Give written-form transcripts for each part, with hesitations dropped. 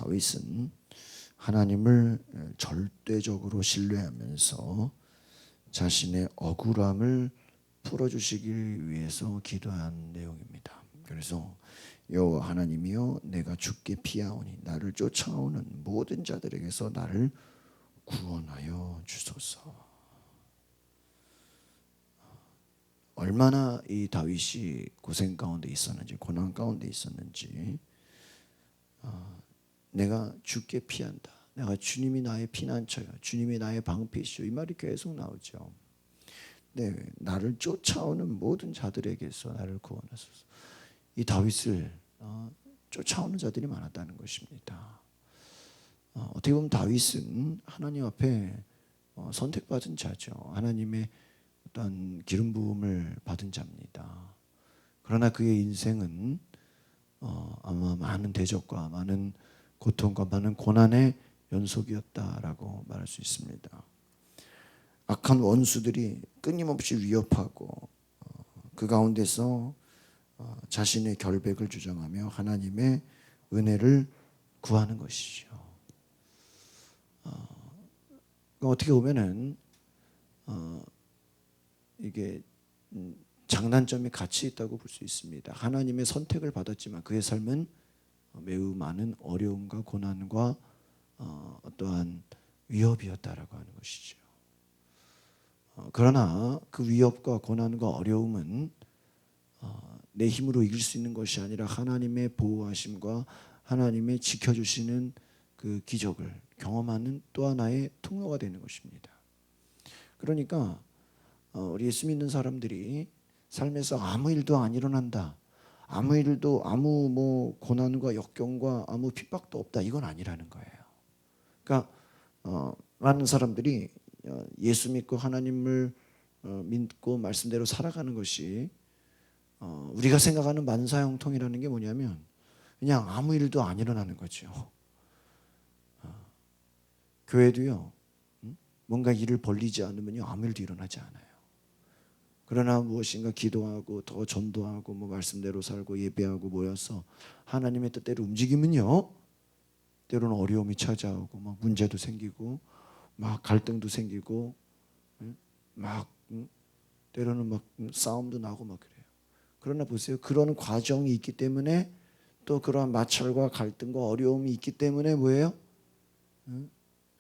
다윗은 하나님을 절대적으로 신뢰하면서 자신의 억울함을 풀어주시길 위해서 기도한 내용입니다. 그래서 여호와 하나님이여 내가 주께 피하오니 나를 쫓아오는 모든 자들에게서 나를 구원하여 주소서. 얼마나 이 다윗이 고생 가운데 있었는지, 고난 가운데 있었는지, 내가 주께 피한다, 내가 주님이 나의 피난처야, 주님이 나의 방패시오, 이 말이 계속 나오죠. 네, 나를 쫓아오는 모든 자들에게서 나를 구원하소서. 이 다윗을 쫓아오는 자들이 많았다는 것입니다. 어떻게 보면 다윗은 하나님 앞에 선택받은 자죠. 하나님의 어떤 기름 부음을 받은 자입니다. 그러나 그의 인생은 아마 많은 대적과 많은 고통과 많은 고난의 연속이었다라고 말할 수 있습니다. 악한 원수들이 끊임없이 위협하고 그 가운데서 자신의 결백을 주장하며 하나님의 은혜를 구하는 것이죠. 어떻게 보면은 이게 장단점이 같이 있다고 볼 수 있습니다. 하나님의 선택을 받았지만 그의 삶은 매우 많은 어려움과 고난과 어떠한 위협이었다라고 하는 것이죠. 그러나 그 위협과 고난과 어려움은 내 힘으로 이길 수 있는 것이 아니라 하나님의 보호하심과 하나님의 지켜주시는 그 기적을 경험하는 또 하나의 통로가 되는 것입니다. 그러니까 우리 예수 믿는 사람들이 삶에서 아무 일도 안 일어난다, 아무 일도 아무 고난과 역경과 아무 핍박도 없다, 이건 아니라는 거예요. 그러니까 많은 사람들이 예수 믿고 하나님을 믿고 말씀대로 살아가는 것이 우리가 생각하는 만사형통이라는 게 뭐냐면 그냥 아무 일도 안 일어나는 거죠. 교회도요, 뭔가 일을 벌리지 않으면요 아무 일도 일어나지 않아요. 그러나 무엇인가 기도하고 더 전도하고 말씀대로 살고 예배하고 모여서 하나님의 뜻대로 움직이면요 때로는 어려움이 찾아오고 막 문제도 생기고 막 갈등도 생기고 막 때로는 막 싸움도 나고 막 그래요. 그러나 보세요, 그런 과정이 있기 때문에 또 그러한 마찰과 갈등과 어려움이 있기 때문에 뭐예요?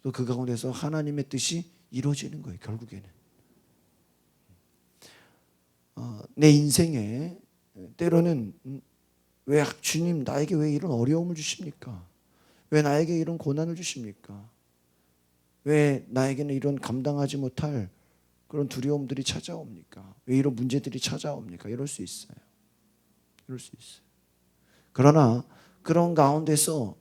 또 그 가운데서 하나님의 뜻이 이루어지는 거예요. 결국에는 내 인생에 때로는 왜 주님 나에게 왜 이런 어려움을 주십니까? 왜 나에게 이런 고난을 주십니까? 왜 나에게는 이런 감당하지 못할 그런 두려움들이 찾아옵니까? 왜 이런 문제들이 찾아옵니까? 이럴 수 있어요. 이럴 수 있어요. 그러나 그런 가운데서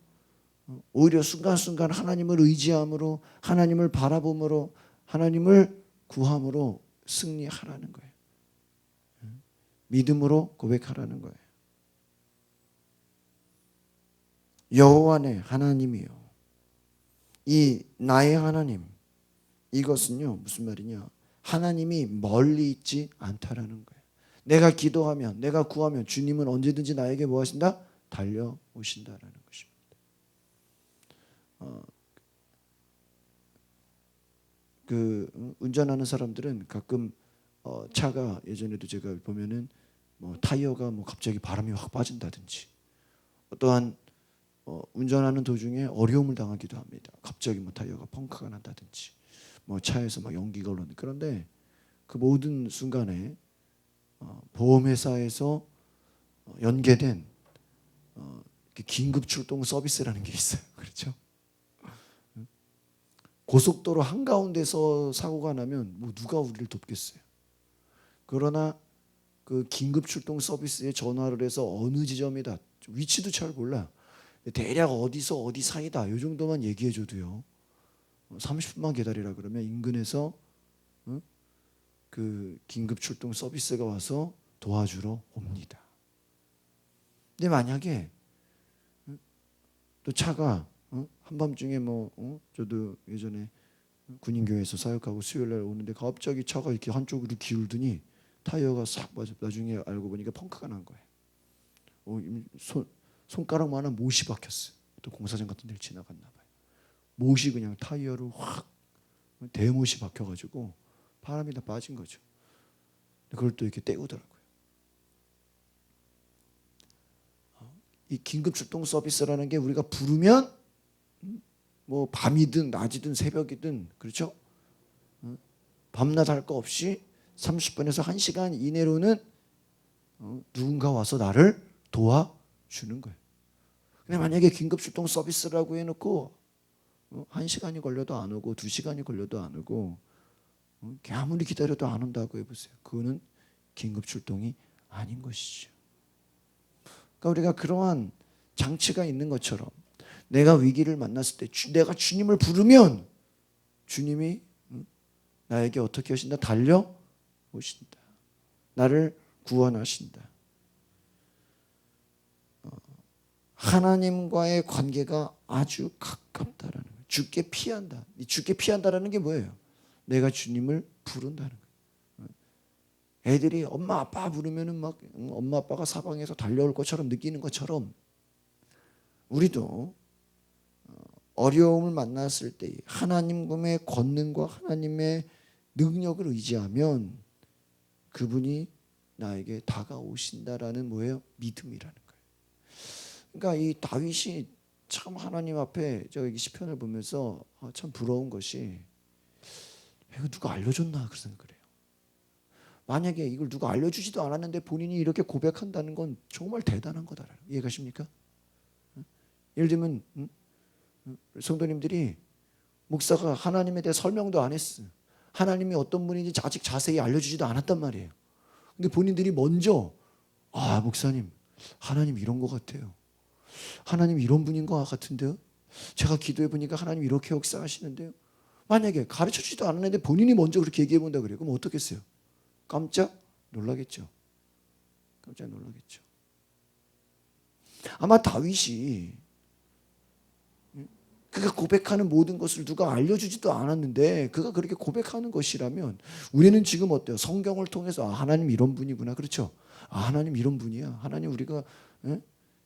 오히려 순간순간 하나님을 의지함으로, 하나님을 바라봄으로, 하나님을 구함으로 승리하라는 거예요. 믿음으로 고백하라는 거예요. 여호와네 하나님이요, 이 나의 하나님, 이것은요 무슨 말이냐, 하나님이 멀리 있지 않다라는 거예요. 내가 기도하면, 내가 구하면 주님은 언제든지 나에게 뭐 하신다? 달려오신다라는 것입니다. 운전하는 사람들은 가끔 차가, 예전에도 제가 보면은 타이어가 갑자기 바람이 확 빠진다든지, 또한 운전하는 도중에 어려움을 당하기도 합니다. 갑자기 타이어가 펑크가 난다든지, 차에서 막 연기가 오르는. 그런데 그 모든 순간에 보험회사에서 연계된 긴급 출동 서비스라는 게 있어요. 그렇죠? 고속도로 한가운데서 사고가 나면 누가 우리를 돕겠어요? 그러나 그 긴급 출동 서비스에 전화를 해서 어느 지점이다, 위치도 잘 몰라, 대략 어디서 어디 사이다, 이 정도만 얘기해 줘도요 30분만 기다리라 그러면 인근에서 그 긴급 출동 서비스가 와서 도와주러 옵니다. 근데 만약에 또 차가 한밤중에 저도 예전에 군인교회에서 사역하고 수요일날 오는데 갑자기 차가 이렇게 한쪽으로 기울더니 타이어가 싹 빠져, 나중에 알고 보니까 펑크가 난 거예요. 손가락만한 못이 박혔어요. 어떤 공사장 같은 데를 지나갔나 봐요. 못이 그냥 타이어를 확 대못이 박혀가지고 바람이 다 빠진 거죠. 그걸 또 이렇게 떼우더라고요. 이 긴급 출동 서비스라는 게 우리가 부르면 뭐 밤이든 낮이든 새벽이든 그렇죠? 밤낮 할 거 없이 30분에서 1시간 이내로는 누군가 와서 나를 도와주는 거예요. 근데 만약에 긴급 출동 서비스라고 해놓고 1시간이 걸려도 안 오고 2시간이 걸려도 안 오고 아무리 기다려도 안 온다고 해보세요. 그거는 긴급 출동이 아닌 것이죠. 그러니까 우리가 그러한 장치가 있는 것처럼 내가 위기를 만났을 때 내가 주님을 부르면 주님이 나에게 어떻게 하신다? 달려오신다. 나를 구원하신다. 하나님과의 관계가 아주 가깝다라는 거예요. 주께 피한다. 주께 피한다라는 게 뭐예요? 내가 주님을 부른다는 거예요. 애들이 엄마 아빠 부르면은 막 엄마 아빠가 사방에서 달려올 것처럼 느끼는 것처럼 우리도 어려움을 만났을 때 하나님의 권능과 하나님의 능력을 의지하면 그분이 나에게 다가오신다라는 뭐예요? 믿음이라는 거예요. 그러니까 이 다윗이 참 하나님 앞에 저기 시편을 보면서 참 부러운 것이 이거 누가 알려줬나 그런 생각을 해요. 만약에 이걸 누가 알려주지도 않았는데 본인이 이렇게 고백한다는 건 정말 대단한 거다. 이해가십니까? 예를 들면 성도님들이 목사가 하나님에 대해 설명도 안 했어. 하나님이 어떤 분인지 아직 자세히 알려주지도 않았단 말이에요. 근데 본인들이 먼저 목사님 하나님 이런 것 같아요. 하나님 이런 분인 것 같은데요. 제가 기도해 보니까 하나님 이렇게 역사하시는데요. 만약에 가르쳐주지도 않았는데 본인이 먼저 그렇게 얘기해 본다 그래요. 그럼 어떻겠어요? 깜짝 놀라겠죠. 깜짝 놀라겠죠. 아마 다윗이 그가 고백하는 모든 것을 누가 알려주지도 않았는데 그가 그렇게 고백하는 것이라면 우리는 지금 어때요? 성경을 통해서 하나님 이런 분이구나. 그렇죠? 하나님 이런 분이야. 하나님 우리가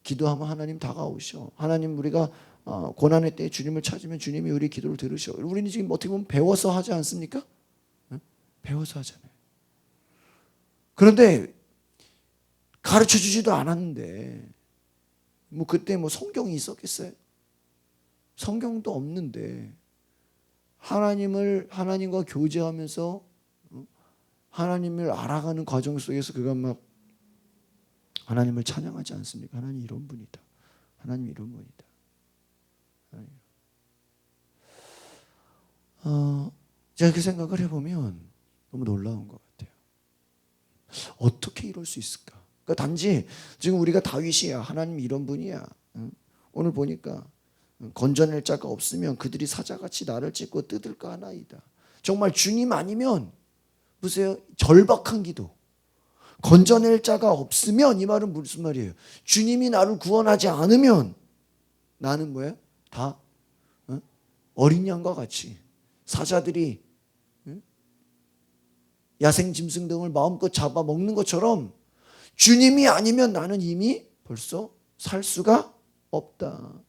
기도하면 하나님 다가오셔. 하나님 우리가 고난의 때에 주님을 찾으면 주님이 우리 기도를 들으셔. 우리는 지금 어떻게 보면 배워서 하지 않습니까? 배워서 하잖아요. 그런데 가르쳐주지도 않았는데 뭐 그때 뭐 성경이 있었겠어요? 성경도 없는데 하나님과 교제하면서 하나님을 알아가는 과정 속에서 그가 막 하나님을 찬양하지 않습니까? 하나님 이런 분이다. 하나님 이런 분이다. 제가 그 생각을 해보면 너무 놀라운 것 같아요. 어떻게 이럴 수 있을까? 그러니까 단지 지금 우리가 다윗이야. 하나님 이런 분이야. 오늘 보니까 건져낼 자가 없으면 그들이 사자같이 나를 찢고 뜯을까 하나이다. 정말 주님 아니면 보세요. 절박한 기도. 건져낼 자가 없으면 이 말은 무슨 말이에요? 주님이 나를 구원하지 않으면 나는 뭐야? 다 어린 양과 같이 사자들이 야생 짐승 등을 마음껏 잡아먹는 것처럼 주님이 아니면 나는 이미 벌써 살 수가 없다.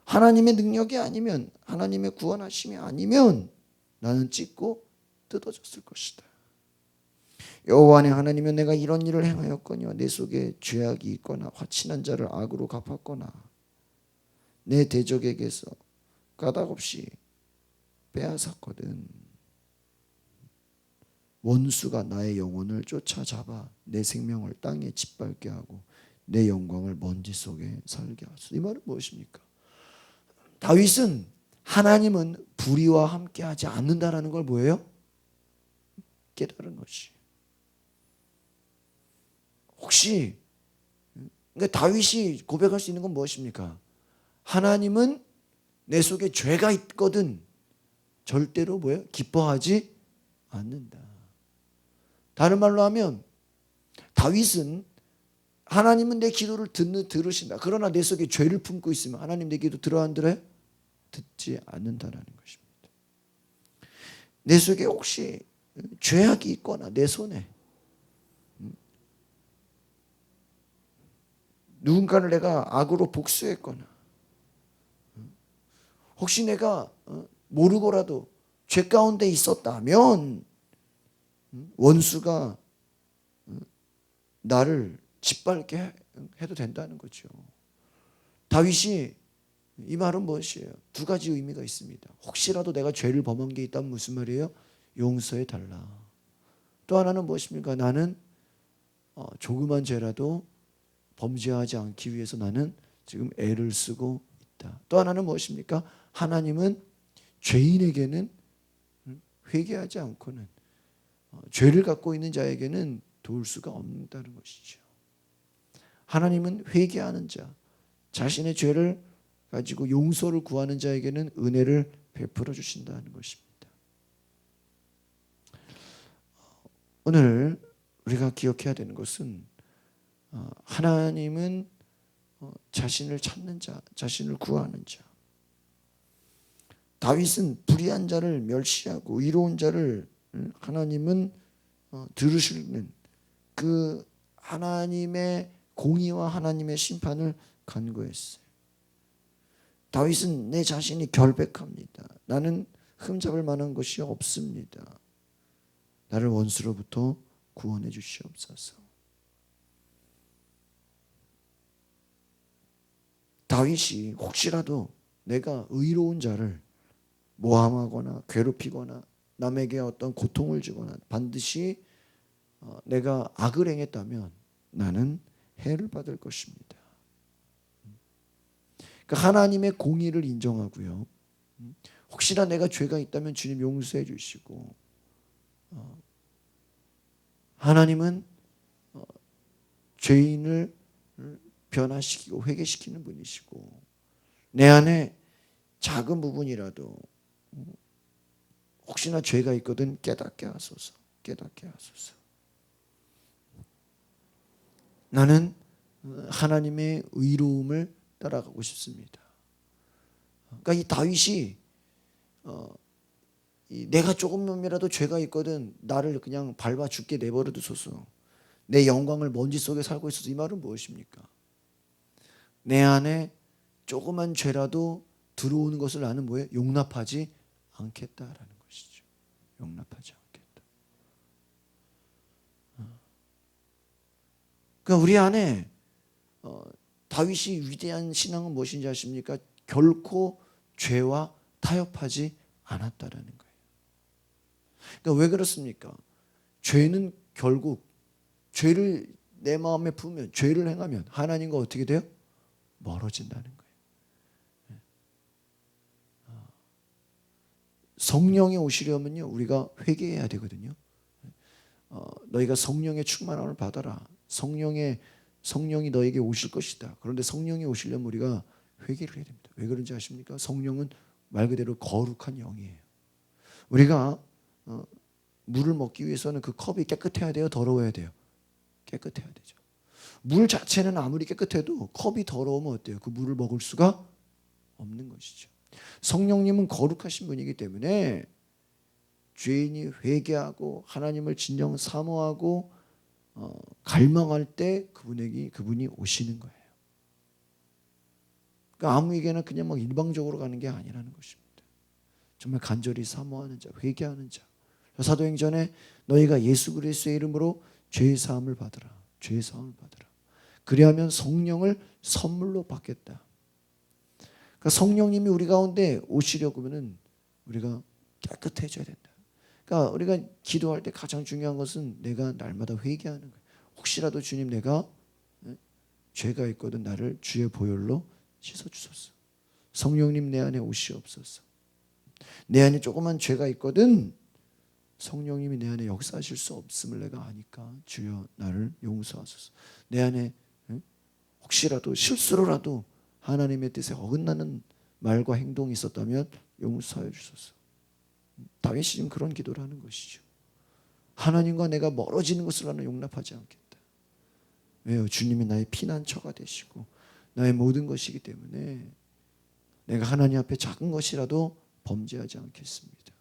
하나님의 능력이 아니면 하나님의 구원하심이 아니면 나는 찢고 뜯어졌을 것이다. 여호와의 하나님은 내가 이런 일을 행하였거니와 내 속에 죄악이 있거나 화친한 자를 악으로 갚았거나 내 대적에게서 까닭없이 빼앗았거든. 원수가 나의 영혼을 쫓아잡아 내 생명을 땅에 짓밟게 하고 내 영광을 먼지 속에 살게 하소서. 이 말은 무엇입니까? 다윗은 하나님은 불의와 함께하지 않는다라는 걸 뭐예요? 깨달은 것이. 혹시 그러니까 다윗이 고백할 수 있는 건 무엇입니까? 하나님은 내 속에 죄가 있거든 절대로 뭐예요? 기뻐하지 않는다. 다른 말로 하면 다윗은 하나님은 내 기도를 들으신다. 그러나 내 속에 죄를 품고 있으면 하나님 내 기도 들어 안 들어요? 듣지 않는다라는 것입니다. 내 속에 혹시 죄악이 있거나 내 손에 누군가를 내가 악으로 복수했거나 혹시 내가 모르고라도 죄 가운데 있었다면 원수가 나를 짓밟게 해도 된다는 거죠. 다윗이 이 말은 무엇이에요? 두 가지 의미가 있습니다. 혹시라도 내가 죄를 범한 게 있다면 무슨 말이에요? 용서해 달라. 또 하나는 무엇입니까? 나는 조그만 죄라도 범죄하지 않기 위해서 나는 지금 애를 쓰고 있다. 또 하나는 무엇입니까? 하나님은 죄인에게는 회개하지 않고는 죄를 갖고 있는 자에게는 도울 수가 없다는 것이죠. 하나님은 회개하는 자, 자신의 죄를 가지고 용서를 구하는 자에게는 은혜를 베풀어 주신다는 것입니다. 오늘 우리가 기억해야 되는 것은 하나님은 자신을 찾는 자, 자신을 구하는 자. 다윗은 불의한 자를 멸시하고 의로운 자를 하나님은 들으시는 그 하나님의 공의와 하나님의 심판을 간구했어요. 다윗은 내 자신이 결백합니다. 나는 흠잡을 만한 것이 없습니다. 나를 원수로부터 구원해 주시옵소서. 다윗이 혹시라도 내가 의로운 자를 모함하거나 괴롭히거나 남에게 어떤 고통을 주거나 반드시 내가 악을 행했다면 나는 해를 받을 것입니다. 그러니까 하나님의 공의를 인정하고요. 혹시나 내가 죄가 있다면 주님 용서해 주시고 하나님은 죄인을 변화시키고 회개시키는 분이시고 내 안에 작은 부분이라도 혹시나 죄가 있거든 깨닫게 하소서. 깨닫게 하소서. 나는 하나님의 의로움을 따라가고 싶습니다. 그러니까 이 다윗이 내가 조금이라도 죄가 있거든 나를 그냥 밟아 죽게 내버려 두소서. 내 영광을 먼지 속에 살고 있어서 이 말은 무엇입니까? 내 안에 조그만 죄라도 들어오는 것을 나는 뭐예요? 용납하지 않겠다라는 것이죠. 용납하지 않겠다. 그러니까 우리 안에 다윗이 위대한 신앙은 무엇인지 아십니까? 결코 죄와 타협하지 않았다라는 거예요. 그러니까 왜 그렇습니까? 죄는 결국 죄를 내 마음에 품으면 죄를 행하면 하나님과 어떻게 돼요? 멀어진다는 거예요. 성령이 오시려면요 우리가 회개해야 되거든요. 너희가 성령의 충만함을 받아라. 성령이 너에게 오실 것이다. 그런데 성령이 오시려면 우리가 회개를 해야 됩니다. 왜 그런지 아십니까? 성령은 말 그대로 거룩한 영이에요. 우리가 물을 먹기 위해서는 그 컵이 깨끗해야 돼요? 더러워야 돼요? 깨끗해야 되죠. 물 자체는 아무리 깨끗해도 컵이 더러우면 어때요? 그 물을 먹을 수가 없는 것이죠. 성령님은 거룩하신 분이기 때문에 죄인이 회개하고 하나님을 진정 사모하고 갈망할 때 그분이 오시는 거예요. 그러니까 아무에게나 그냥 막 일방적으로 가는 게 아니라는 것입니다. 정말 간절히 사모하는 자, 회개하는 자. 사도행전에 너희가 예수 그리스도의 이름으로 죄 사함을 받으라. 죄 사함을 받으라. 그리하면 성령을 선물로 받겠다. 그러니까 성령님이 우리 가운데 오시려고 하면은 우리가 깨끗해져야 된다. 그러니까 우리가 기도할 때 가장 중요한 것은 내가 날마다 회개하는 거예요. 혹시라도 주님 내가 죄가 있거든 나를 주의 보혈로 씻어주소서. 성령님 내 안에 오시옵소서. 내 안에 조그만 죄가 있거든 성령님이 내 안에 역사하실 수 없음을 내가 아니까 주여 나를 용서하소서. 내 안에 혹시라도 실수로라도 하나님의 뜻에 어긋나는 말과 행동이 있었다면 용서해 주소서. 다윗이 지금 그런 기도를 하는 것이죠. 하나님과 내가 멀어지는 것을 나는 용납하지 않겠다. 왜요? 주님이 나의 피난처가 되시고 나의 모든 것이기 때문에 내가 하나님 앞에 작은 것이라도 범죄하지 않겠습니다.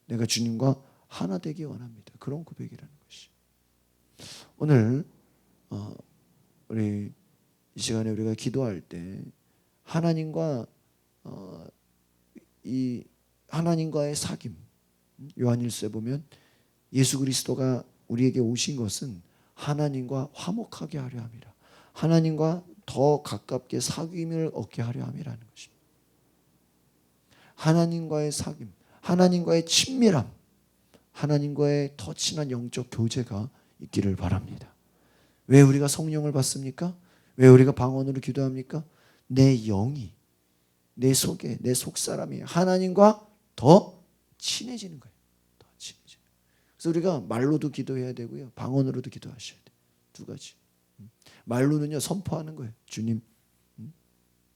내가 주님과 하나 되기 원합니다. 그런 고백이라는 것이. 오늘 우리 이 시간에 우리가 기도할 때 하나님과 이 하나님과의 사귐, 요한일서에 보면 예수 그리스도가 우리에게 오신 것은 하나님과 화목하게 하려 함이라. 하나님과 더 가깝게 사귐을 얻게 하려 함이라는 것입니다. 하나님과의 사귐, 하나님과의 친밀함, 하나님과의 더 친한 영적 교제가 있기를 바랍니다. 왜 우리가 성령을 받습니까? 왜 우리가 방언으로 기도합니까? 내 영이, 내 속에, 내 속사람이 하나님과 더 친해지는 거예요. 더 친해져요. 그래서 우리가 말로도 기도해야 되고요, 방언으로도 기도하셔야 돼요. 두 가지. 말로는요, 선포하는 거예요. 주님,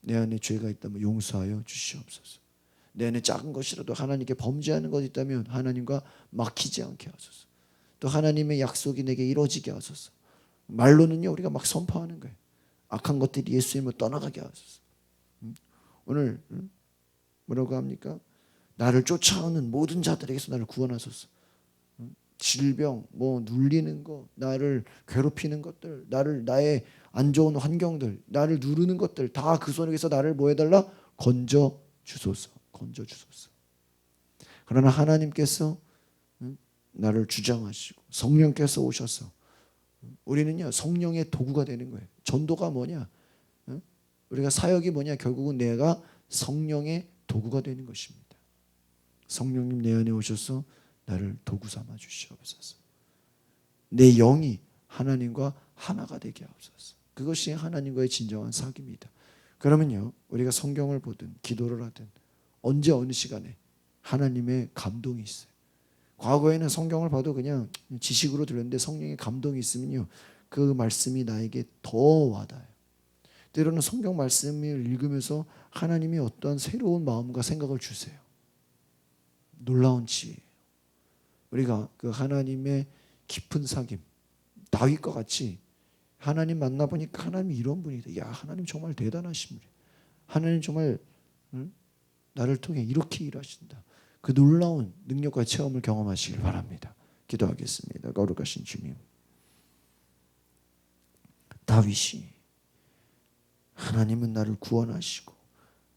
내 안에 죄가 있다면 용서하여 주시옵소서. 내 안에 작은 것이라도 하나님께 범죄하는 것이 있다면 하나님과 막히지 않게 하소서. 또 하나님의 약속이 내게 이루어지게 하소서. 말로는요, 우리가 막 선포하는 거예요. 악한 것들이 예수님을 떠나가게 하소서. 오늘 뭐라고 합니까? 나를 쫓아오는 모든 자들에게서 나를 구원하소서. 질병, 뭐 눌리는 거, 나를 괴롭히는 것들, 나의 안 좋은 환경들, 나를 누르는 것들 다 그 손에서 나를 뭐 해달라? 건져 주소서. 건져 주소서. 그러나 하나님께서 나를 주장하시고 성령께서 오셔서 우리는요, 성령의 도구가 되는 거예요. 전도가 뭐냐? 우리가 사역이 뭐냐? 결국은 내가 성령의 도구가 되는 것입니다. 성령님 내 안에 오셔서 나를 도구 삼아 주시옵소서. 내 영이 하나님과 하나가 되게 하옵소서. 그것이 하나님과의 진정한 사귐이다. 그러면요, 우리가 성경을 보든 기도를 하든 언제 어느 시간에 하나님의 감동이 있어요. 과거에는 성경을 봐도 그냥 지식으로 들었는데 성령의 감동이 있으면요, 그 말씀이 나에게 더 와닿아요. 때로는 성경 말씀을 읽으면서 하나님이 어떤 새로운 마음과 생각을 주세요. 놀라운 지혜예요. 우리가 그 하나님의 깊은 사귐, 다윗과 같이 하나님 만나보니까 하나님이 이런 분이다. 야, 하나님 정말 대단하신 분이에요. 하나님 정말 나를 통해 이렇게 일하신다. 그 놀라운 능력과 체험을 경험하시길 바랍니다. 기도하겠습니다. 거룩하신 주님, 다윗이 하나님은 나를 구원하시고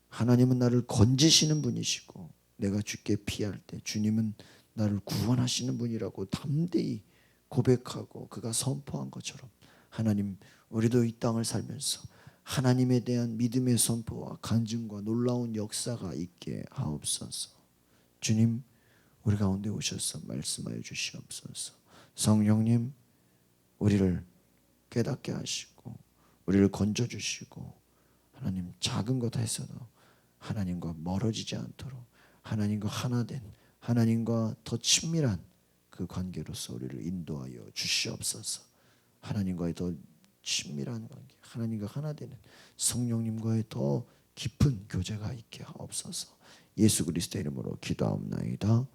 하나님은 나를 건지시는 분이시고 내가 주께 피할 때 주님은 나를 구원하시는 분이라고 담대히 고백하고 그가 선포한 것처럼 하나님, 우리도 이 땅을 살면서 하나님에 대한 믿음의 선포와 간증과 놀라운 역사가 있게 하옵소서. 주님, 우리 가운데 오셔서 말씀하여 주시옵소서. 성령님, 우리를 깨닫게 하시고 우리를 건져주시고 하나님, 작은 것 해서도 하나님과 멀어지지 않도록 하나님과 하나된, 하나님과 더 친밀한 그 관계로서 우리를 인도하여 주시옵소서. 하나님과의 더 친밀한 관계, 하나님과 하나 되는 성령님과의 더 깊은 교제가 있게 하옵소서. 예수 그리스도의 이름으로 기도하옵나이다.